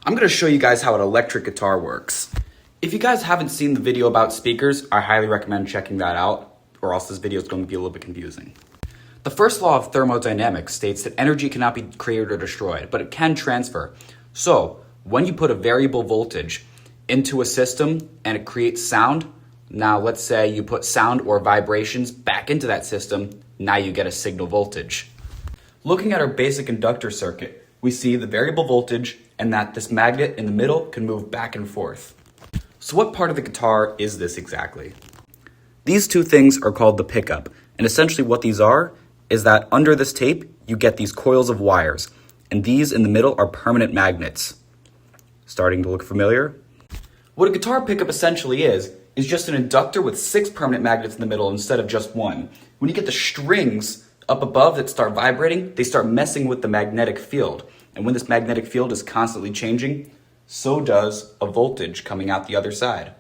I'm going to show you guys how an electric guitar works. If you guys haven't seen the video about speakers, I highly recommend checking that out, or else this video is going to be a little bit confusing. The first law of thermodynamics states that energy cannot be created or destroyed, but it can transfer. So, when you put a variable voltage into a system and it creates sound, now let's say you put sound or vibrations back into that system, now you get a signal voltage. Looking at our basic inductor circuit, we see the variable voltage and that this magnet in the middle can move back and forth. So what part of the guitar is this exactly? These two things are called the pickup, and essentially what these are is that under this tape, you get these coils of wires, and these in the middle are permanent magnets. Starting to look familiar? What a guitar pickup essentially is just an inductor with 6 permanent magnets in the middle instead of just one. When you get the strings up above that start vibrating, they start messing with the magnetic field. And when this magnetic field is constantly changing, so does a voltage coming out the other side.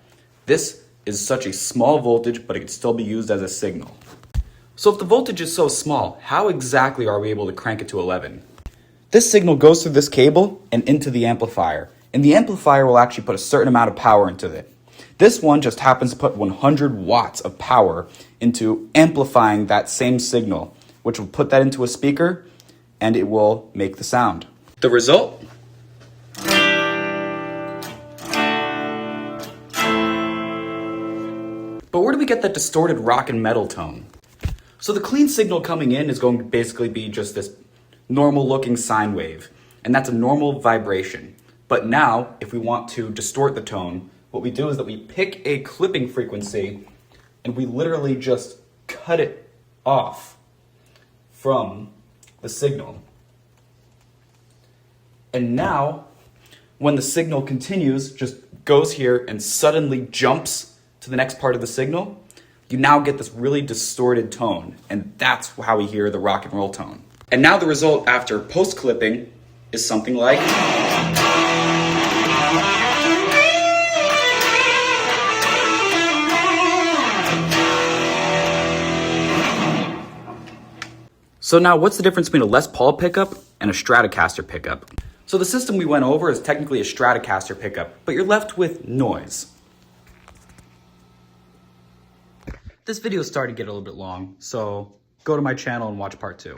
This is such a small voltage, but it can still be used as a signal. So if the voltage is so small, how exactly are we able to crank it to 11? This signal goes through this cable and into the amplifier. And the amplifier will actually put a certain amount of power into it. This one just happens to put 100 watts of power into amplifying that same signal, which will put that into a speaker, and it will make the sound. The result? But where do we get that distorted rock and metal tone? So the clean signal coming in is going to basically be just this normal looking sine wave, and that's a normal vibration. But now, if we want to distort the tone, what we do is that we pick a clipping frequency and we literally just cut it off from the signal. And now, when the signal continues, just goes here and suddenly jumps to the next part of the signal, you now get this really distorted tone, and that's how we hear the rock and roll tone. And now the result after post-clipping is something like... So now what's the difference between a Les Paul pickup and a Stratocaster pickup? So the system we went over is technically a Stratocaster pickup, but you're left with noise. This video is starting to get a little bit long, so go to my channel and watch part 2.